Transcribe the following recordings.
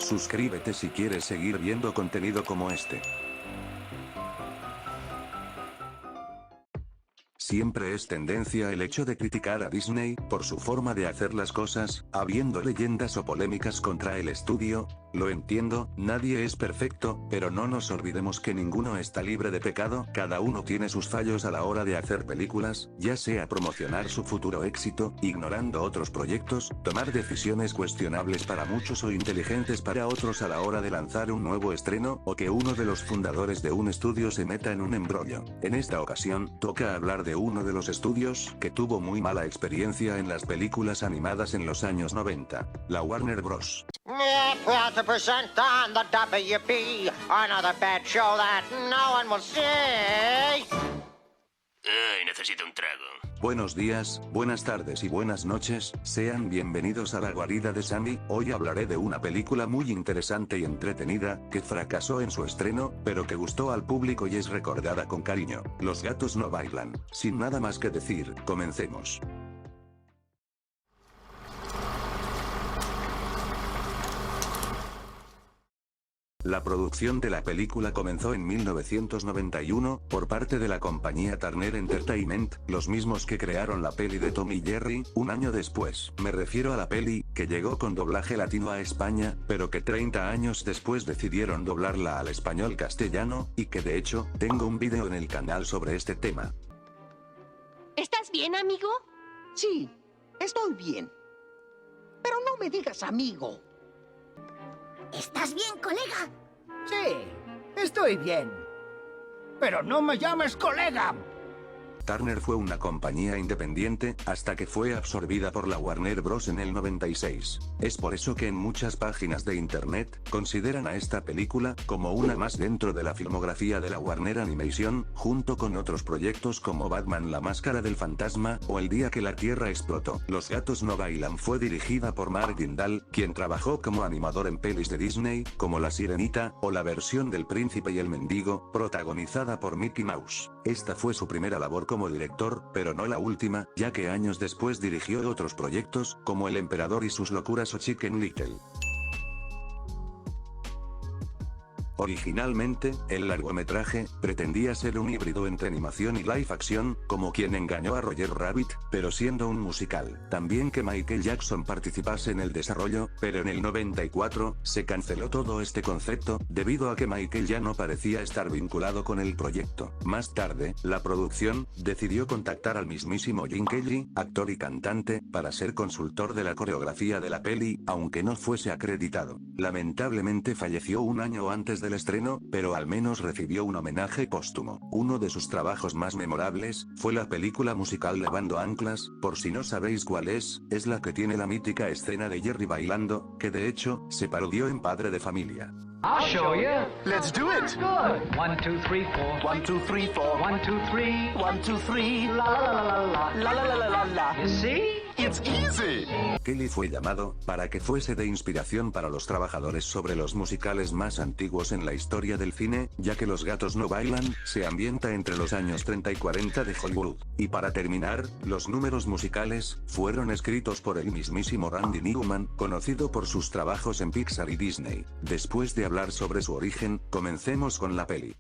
Suscríbete si quieres seguir viendo contenido como este. Siempre es tendencia el hecho de criticar a Disney por su forma de hacer las cosas, habiendo leyendas o polémicas contra el estudio. Lo entiendo, nadie es perfecto, pero no nos olvidemos que ninguno está libre de pecado, cada uno tiene sus fallos a la hora de hacer películas, ya sea promocionar su futuro éxito, ignorando otros proyectos, tomar decisiones cuestionables para muchos o inteligentes para otros a la hora de lanzar un nuevo estreno, o que uno de los fundadores de un estudio se meta en un embrollo. En esta ocasión, toca hablar de uno de los estudios que tuvo muy mala experiencia en las películas animadas en los años 90, la Warner Bros. Proud to present on the WB, another bad show that no one will see. Ay, necesito un trago. Buenos días, buenas tardes y buenas noches, sean bienvenidos a la guarida de Sammy. Hoy hablaré de una película muy interesante y entretenida, que fracasó en su estreno, pero que gustó al público y es recordada con cariño. Los gatos no bailan. Sin nada más que decir, comencemos. La producción de la película comenzó en 1991, por parte de la compañía Turner Entertainment, los mismos que crearon la peli de Tom y Jerry, un año después. Me refiero a la peli, que llegó con doblaje latino a España, pero que 30 años después decidieron doblarla al español castellano, y que de hecho, tengo un vídeo en el canal sobre este tema. ¿Estás bien, amigo? Sí, estoy bien. Pero no me digas amigo. ¿Estás bien, colega? Sí, estoy bien. Pero no me llames colega. Turner fue una compañía independiente, hasta que fue absorbida por la Warner Bros. En el 96. Es por eso que en muchas páginas de internet, consideran a esta película, como una más dentro de la filmografía de la Warner Animation, junto con otros proyectos como Batman la Máscara del Fantasma, o El Día que la Tierra Explotó. Los gatos no bailan fue dirigida por Mark Dindal, quien trabajó como animador en pelis de Disney, como La Sirenita, o la versión del Príncipe y el Mendigo, protagonizada por Mickey Mouse. Esta fue su primera labor como director, pero no la última, ya que años después dirigió otros proyectos, como El Emperador y sus locuras o Chicken Little. Originalmente, el largometraje pretendía ser un híbrido entre animación y live action, como Quien engañó a Roger Rabbit, pero siendo un musical. También que Michael Jackson participase en el desarrollo, pero en el 94, se canceló todo este concepto, debido a que Michael ya no parecía estar vinculado con el proyecto. Más tarde, la producción decidió contactar al mismísimo Gene Kelly, actor y cantante, para ser consultor de la coreografía de la peli, aunque no fuese acreditado. Lamentablemente falleció un año antes del estreno, pero al menos recibió un homenaje póstumo. Uno de sus trabajos más memorables, fue la película musical Levando Anclas. Por si no sabéis cuál es la que tiene la mítica escena de Jerry bailando, que de hecho, se parodió en Padre de Familia. I'll show you. Let's do it. Good. 1, 2, 3, 4. 1, 2, 3, 4. 1, 2, 3. 1, 2, 3. La la la la la. La la la la la la. You see? It's easy. Kelly fue llamado, para que fuese de inspiración para los trabajadores sobre los musicales más antiguos en la historia del cine, ya que Los gatos no bailan, se ambienta entre los años 30 y 40 de Hollywood. Y para terminar, los números musicales, fueron escritos por el mismísimo Randy Newman, conocido por sus trabajos en Pixar y Disney. Después de hablar sobre su origen, comencemos con la peli.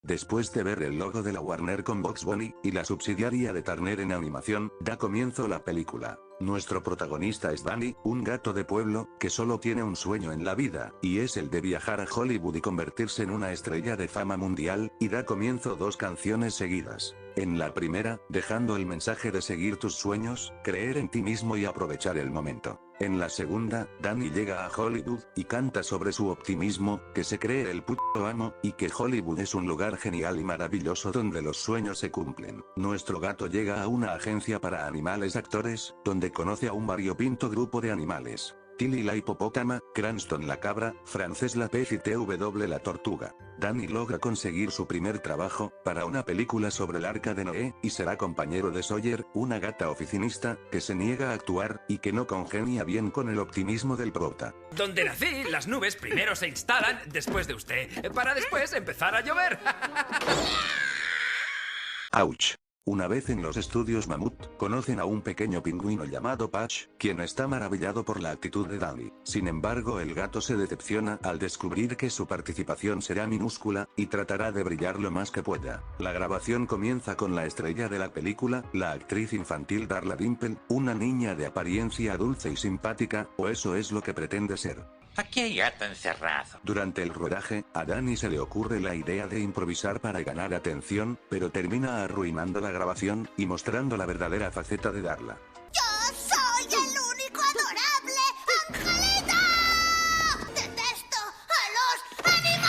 Después de ver el logo de la Warner con Bugs Bunny, y la subsidiaria de Turner en animación, da comienzo la película. Nuestro protagonista es Danny, un gato de pueblo, que solo tiene un sueño en la vida, y es el de viajar a Hollywood y convertirse en una estrella de fama mundial, y da comienzo dos canciones seguidas. En la primera, dejando el mensaje de seguir tus sueños, creer en ti mismo y aprovechar el momento. En la segunda, Danny llega a Hollywood, y canta sobre su optimismo, que se cree el puto amo, y que Hollywood es un lugar genial y maravilloso donde los sueños se cumplen. Nuestro gato llega a una agencia para animales actores, donde conoce a un variopinto grupo de animales. Tilly la hipopótama, Cranston la cabra, Frances la pez y TW la tortuga. Danny logra conseguir su primer trabajo, para una película sobre el Arca de Noé, y será compañero de Sawyer, una gata oficinista, que se niega a actuar, y que no congenia bien con el optimismo del prota. Donde nací, las nubes primero se instalan, después de usted, para después empezar a llover. Ouch. Una vez en los estudios Mammoth, conocen a un pequeño pingüino llamado Patch, quien está maravillado por la actitud de Danny. Sin embargo, el gato se decepciona al descubrir que su participación será minúscula, y tratará de brillar lo más que pueda. La grabación comienza con la estrella de la película, la actriz infantil Darla Dimple, una niña de apariencia dulce y simpática, o eso es lo que pretende ser. Aquí hay gato encerrado. Durante el rodaje, a Danny se le ocurre la idea de improvisar para ganar atención, pero termina arruinando la grabación, y mostrando la verdadera faceta de Darla. ¡Yo soy el único adorable angelito! ¡Detesto a los animales!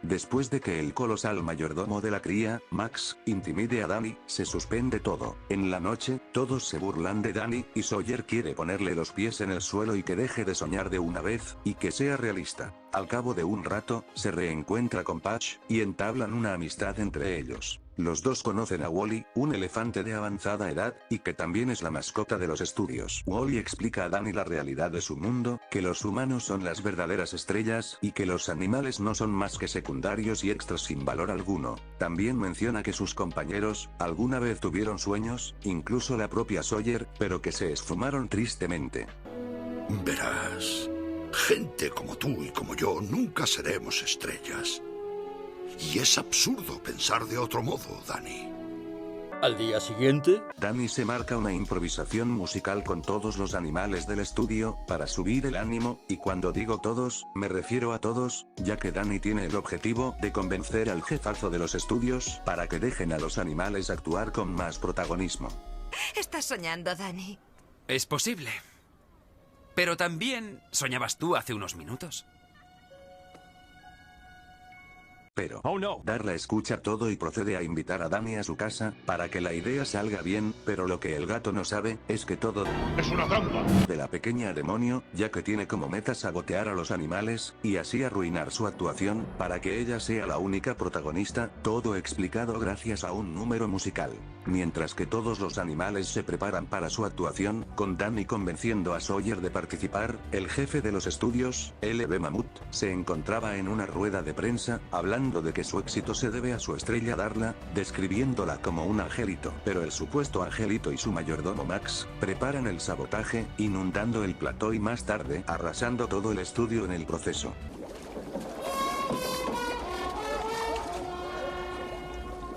Después de que el colosal mayordomo de la cría, Max, intimide a Danny, se suspende todo. En la noche, todos se burlan de Danny, y Sawyer quiere ponerle los pies en el suelo y que deje de soñar de una vez, y que sea realista. Al cabo de un rato, se reencuentra con Patch, y entablan una amistad entre ellos. Los dos conocen a Wally, un elefante de avanzada edad, y que también es la mascota de los estudios. Wally explica a Danny la realidad de su mundo, que los humanos son las verdaderas estrellas, y que los animales no son más que secundarios y extras sin valor alguno. También menciona que sus compañeros, alguna vez tuvieron sueños, incluso la propia Sawyer, pero que se esfumaron tristemente. Verás, gente como tú y como yo nunca seremos estrellas. Y es absurdo pensar de otro modo, Danny. Al día siguiente, Danny se marca una improvisación musical con todos los animales del estudio, para subir el ánimo, y cuando digo todos, me refiero a todos, ya que Danny tiene el objetivo de convencer al jefazo de los estudios, para que dejen a los animales actuar con más protagonismo. Estás soñando, Danny. Es posible. Pero también soñabas tú hace unos minutos. Pero, Darla escucha todo y procede a invitar a Danny a su casa, para que la idea salga bien, pero lo que el gato no sabe, es que todo ¡Es una trampa! de la pequeña demonio, ya que tiene como meta sabotear a los animales, y así arruinar su actuación, para que ella sea la única protagonista, todo explicado gracias a un número musical. Mientras que todos los animales se preparan para su actuación, con Danny convenciendo a Sawyer de participar, el jefe de los estudios, L.B. Mammoth, se encontraba en una rueda de prensa, hablando de que su éxito se debe a su estrella Darla, describiéndola como un angelito. Pero el supuesto angelito y su mayordomo Max, preparan el sabotaje, inundando el plató y más tarde, arrasando todo el estudio en el proceso.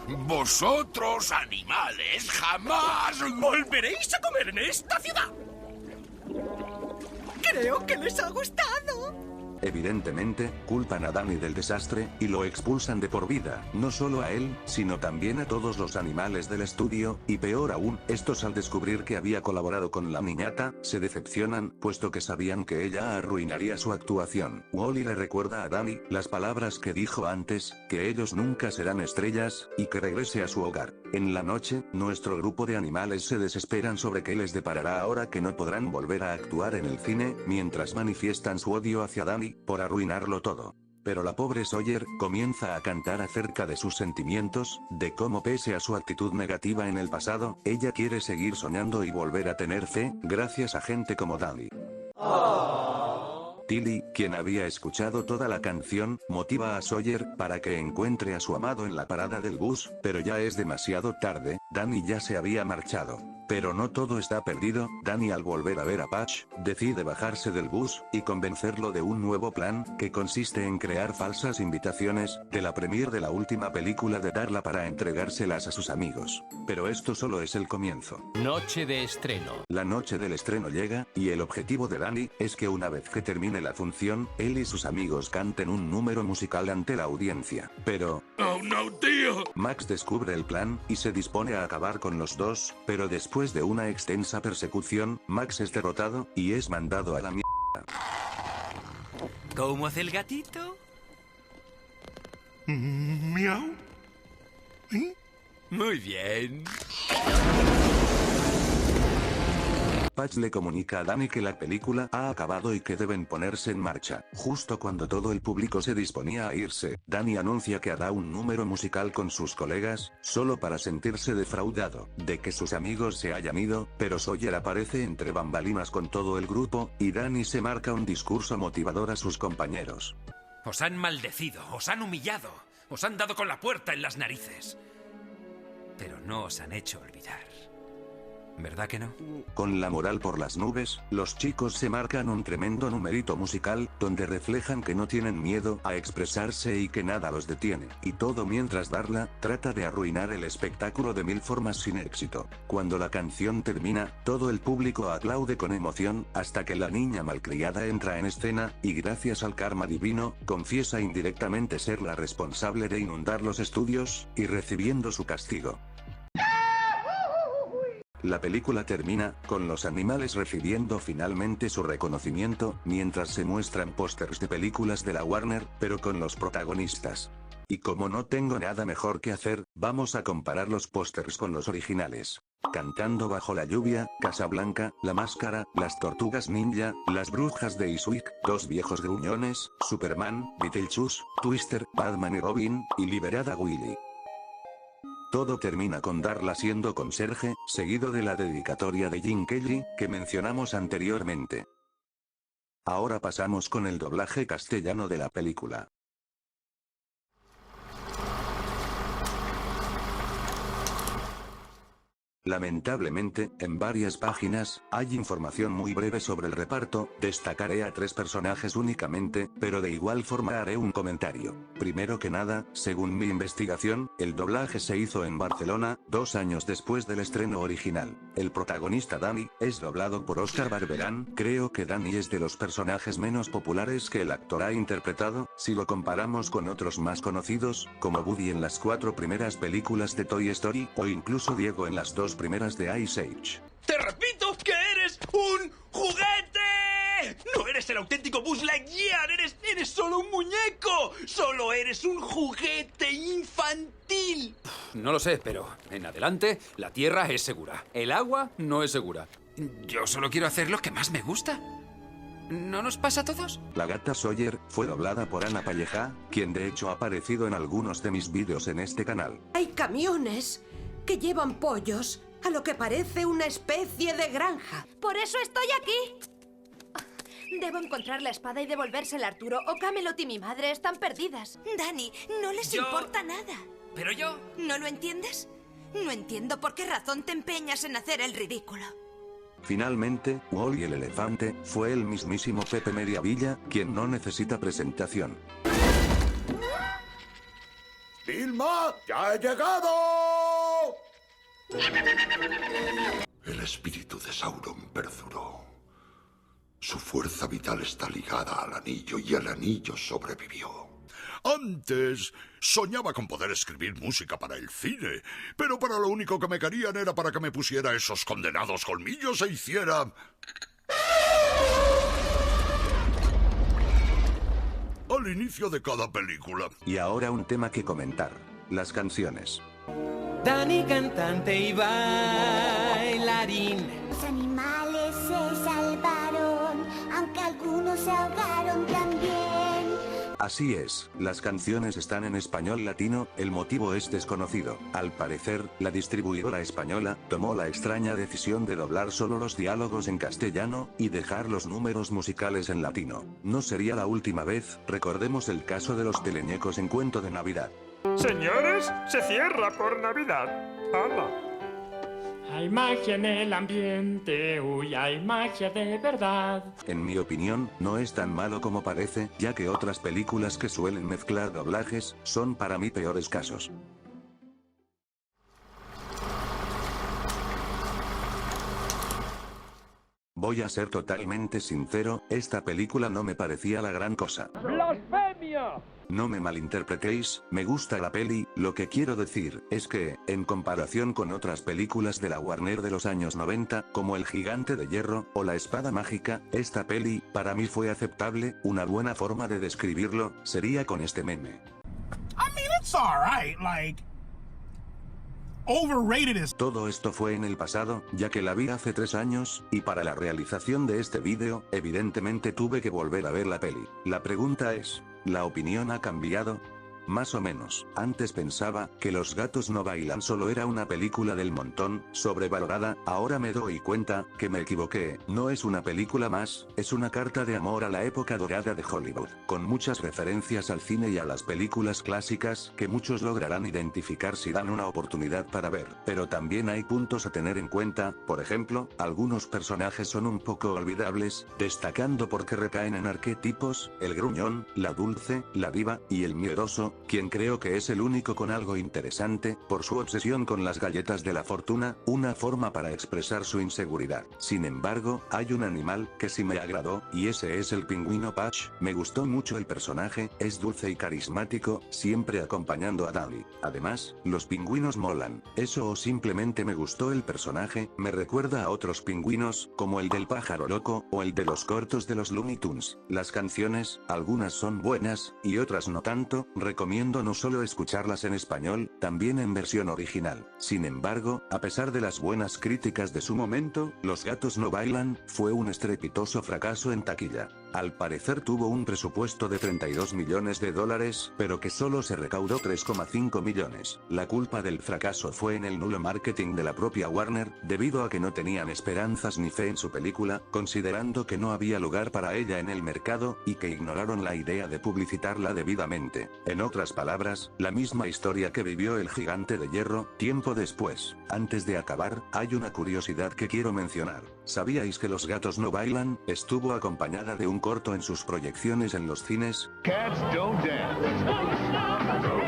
¡Vosotros, animales, jamás ¡Volveréis a comer en esta ciudad! Creo que les ha gustado. Evidentemente, culpan a Danny del desastre, y lo expulsan de por vida, no solo a él, sino también a todos los animales del estudio, y peor aún, estos al descubrir que había colaborado con la niñata, se decepcionan, puesto que sabían que ella arruinaría su actuación. Wally le recuerda a Danny las palabras que dijo antes, que ellos nunca serán estrellas, y que regrese a su hogar. En la noche, nuestro grupo de animales se desesperan sobre qué les deparará ahora que no podrán volver a actuar en el cine, mientras manifiestan su odio hacia Danny, por arruinarlo todo. Pero la pobre Sawyer comienza a cantar acerca de sus sentimientos, de cómo pese a su actitud negativa en el pasado, ella quiere seguir soñando y volver a tener fe, gracias a gente como Danny. Tilly, quien había escuchado toda la canción, motiva a Sawyer para que encuentre a su amado en la parada del bus, pero ya es demasiado tarde, Danny ya se había marchado. Pero no todo está perdido, Danny al volver a ver a Patch, decide bajarse del bus, y convencerlo de un nuevo plan, que consiste en crear falsas invitaciones, de la premiere de la última película de Darla para entregárselas a sus amigos. Pero esto solo es el comienzo. Noche de estreno. La noche del estreno llega, y el objetivo de Danny, es que una vez que termine la función, él y sus amigos canten un número musical ante la audiencia. Pero... ¡Oh no, tío! Max descubre el plan, y se dispone a acabar con los dos, pero después de una extensa persecución, Max es derrotado, y es mandado a la mierda. ¿Cómo hace el gatito? ¿Miau? ¿Eh? Muy bien. Patch le comunica a Danny que la película ha acabado y que deben ponerse en marcha. Justo cuando todo el público se disponía a irse, Danny anuncia que hará un número musical con sus colegas, solo para sentirse defraudado de que sus amigos se hayan ido, pero Sawyer aparece entre bambalinas con todo el grupo, y Danny se marca un discurso motivador a sus compañeros. Os han maldecido, os han humillado, os han dado con la puerta en las narices. no os han hecho olvidar. ¿Verdad que no? Con la moral por las nubes, los chicos se marcan un tremendo numerito musical, donde reflejan que no tienen miedo a expresarse y que nada los detiene, y todo mientras Darla trata de arruinar el espectáculo de mil formas sin éxito. Cuando la canción termina, todo el público aplaude con emoción, hasta que la niña malcriada entra en escena, y gracias al karma divino, confiesa indirectamente ser la responsable de inundar los estudios, y recibiendo su castigo. La película termina, con los animales recibiendo finalmente su reconocimiento, mientras se muestran pósters de películas de la Warner, pero con los protagonistas. Y como no tengo nada mejor que hacer, vamos a comparar los pósters con los originales. Cantando bajo la lluvia, Casablanca, La Máscara, Las Tortugas Ninja, Las Brujas de Eastwick, Dos Viejos Gruñones, Superman, Beetlejuice, Twister, Batman y Robin, y Liberada Willy. Todo termina con Darla siendo conserje, seguido de la dedicatoria de Jim Kelly, que mencionamos anteriormente. Ahora pasamos con el doblaje castellano de la película. Lamentablemente, en varias páginas, hay información muy breve sobre el reparto, destacaré a 3 personajes únicamente, pero de igual forma haré un comentario. Primero que nada, según mi investigación, el doblaje se hizo en Barcelona, 2 años después del estreno original. El protagonista Danny, es doblado por Oscar Barberán. Creo que Danny es de los personajes menos populares que el actor ha interpretado, si lo comparamos con otros más conocidos, como Woody en las 4 primeras películas de Toy Story, o incluso Diego en las 2 primeras de Ice Age. ¡Te repito que eres un juguete! ¡No eres el auténtico Buzz Lightyear! ¡Eres solo un muñeco! ¡Solo eres un juguete infantil! No lo sé, pero en adelante la tierra es segura. El agua no es segura. Yo solo quiero hacer lo que más me gusta. ¿No nos pasa a todos? La gata Sawyer fue doblada por Ana Palleja, quien de hecho ha aparecido en algunos de mis vídeos en este canal. Hay camiones que llevan pollos a lo que parece una especie de granja. Por eso estoy aquí. Debo encontrar la espada y devolvérsela a Arturo, o Camelot y mi madre están perdidas. Dani, no les importa nada. Pero yo... ¿No lo entiendes? No entiendo por qué razón te empeñas en hacer el ridículo. Finalmente, Wally el elefante, fue el mismísimo Pepe Mediavilla, quien no necesita presentación. ¡Vilma! ¡Ya he llegado! El espíritu de Sauron perduró. Su fuerza vital está ligada al anillo y el anillo sobrevivió. Antes soñaba con poder escribir música para el cine, pero para lo único que me querían era para que me pusiera esos condenados colmillos e hiciera... al inicio de cada película. Y ahora un tema que comentar. Las canciones. Danny cantante y bailarín. Los animales se salvaron, aunque algunos se ahogaron también. Así es, las canciones están en español latino, el motivo es desconocido. Al parecer, la distribuidora española tomó la extraña decisión de doblar solo los diálogos en castellano y dejar los números musicales en latino. No sería la última vez, recordemos el caso de los teleñecos en Cuento de Navidad. Señores, se cierra por Navidad. ¡Hala! Hay magia en el ambiente, uy, hay magia de verdad. En mi opinión, no es tan malo como parece, ya que otras películas que suelen mezclar doblajes, son para mí peores casos. Voy a ser totalmente sincero, esta película no me parecía la gran cosa. ¡Blasfemia! No me malinterpretéis, me gusta la peli, lo que quiero decir es que, en comparación con otras películas de la Warner de los años 90, como El Gigante de Hierro, o La Espada Mágica, esta peli, para mí fue aceptable. Una buena forma de describirlo, sería con este meme. I mean, it's alright, like... overrated is... Todo esto fue en el pasado, ya que la vi hace 3 años, y para la realización de este vídeo, evidentemente tuve que volver a ver la peli. La pregunta es, ¿la opinión ha cambiado? más o menos. Antes pensaba que Los gatos no bailan solo era una película del montón, sobrevalorada, ahora me doy cuenta, que me equivoqué, no es una película más, es una carta de amor a la época dorada de Hollywood, con muchas referencias al cine y a las películas clásicas que muchos lograrán identificar si dan una oportunidad para ver, pero también hay puntos a tener en cuenta, por ejemplo, algunos personajes son un poco olvidables, destacando porque recaen en arquetipos, el gruñón, la dulce, la diva, y el miedoso, quien creo que es el único con algo interesante, por su obsesión con las galletas de la fortuna, una forma para expresar su inseguridad. Sin embargo, hay un animal que sí me agradó, y ese es el pingüino Patch, me gustó mucho el personaje, es dulce y carismático, siempre acompañando a Danny. Además, los pingüinos molan, eso o simplemente me gustó el personaje, me recuerda a otros pingüinos, como el del pájaro loco, o el de los cortos de los Looney Tunes. Las canciones, algunas son buenas, y otras no tanto, recomiendo no solo escucharlas en español, también en versión original. Sin embargo, a pesar de las buenas críticas de su momento, Los gatos no bailan, fue un estrepitoso fracaso en taquilla. Al parecer tuvo un presupuesto de $32 millones, pero que solo se recaudó 3,5 millones. La culpa del fracaso fue en el nulo marketing de la propia Warner, debido a que no tenían esperanzas ni fe en su película, considerando que no había lugar para ella en el mercado, y que ignoraron la idea de publicitarla debidamente. En otras palabras, la misma historia que vivió el Gigante de Hierro, tiempo después. Antes de acabar, hay una curiosidad que quiero mencionar. ¿Sabíais que Los gatos no bailan estuvo acompañada de un corto en sus proyecciones en los cines? Cats Don't Dance.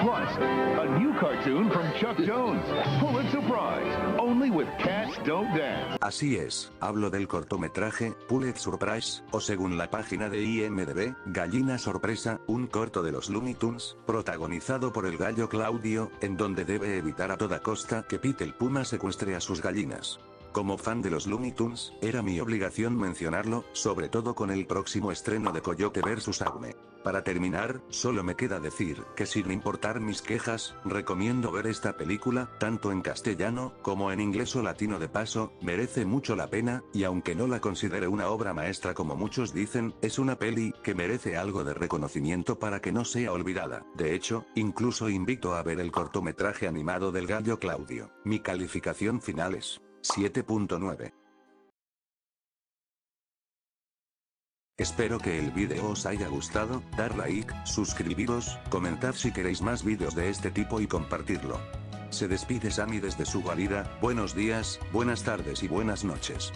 Plus, a new cartoon from Chuck Jones. Pulitzer Prize. Only with Cats Don't Dance. Así es, hablo del cortometraje, Pulitzer Prize, o según la página de IMDb, Gallina Sorpresa, un corto de los Looney Tunes, protagonizado por el gallo Claudio, en donde debe evitar a toda costa que Pete el Puma secuestre a sus gallinas. Como fan de los Looney Tunes, era mi obligación mencionarlo, sobre todo con el próximo estreno de Coyote vs. Acme. Para terminar, solo me queda decir que sin importar mis quejas, recomiendo ver esta película, tanto en castellano, como en inglés o latino de paso, merece mucho la pena, y aunque no la considere una obra maestra como muchos dicen, es una peli que merece algo de reconocimiento para que no sea olvidada. De hecho, incluso invito a ver el cortometraje animado del gallo Claudio. Mi calificación final es 7.9. Espero que el vídeo os haya gustado, dar like, suscribiros, comentad si queréis más vídeos de este tipo y compartirlo. Se despide Sammy desde su guarida, buenos días, buenas tardes y buenas noches.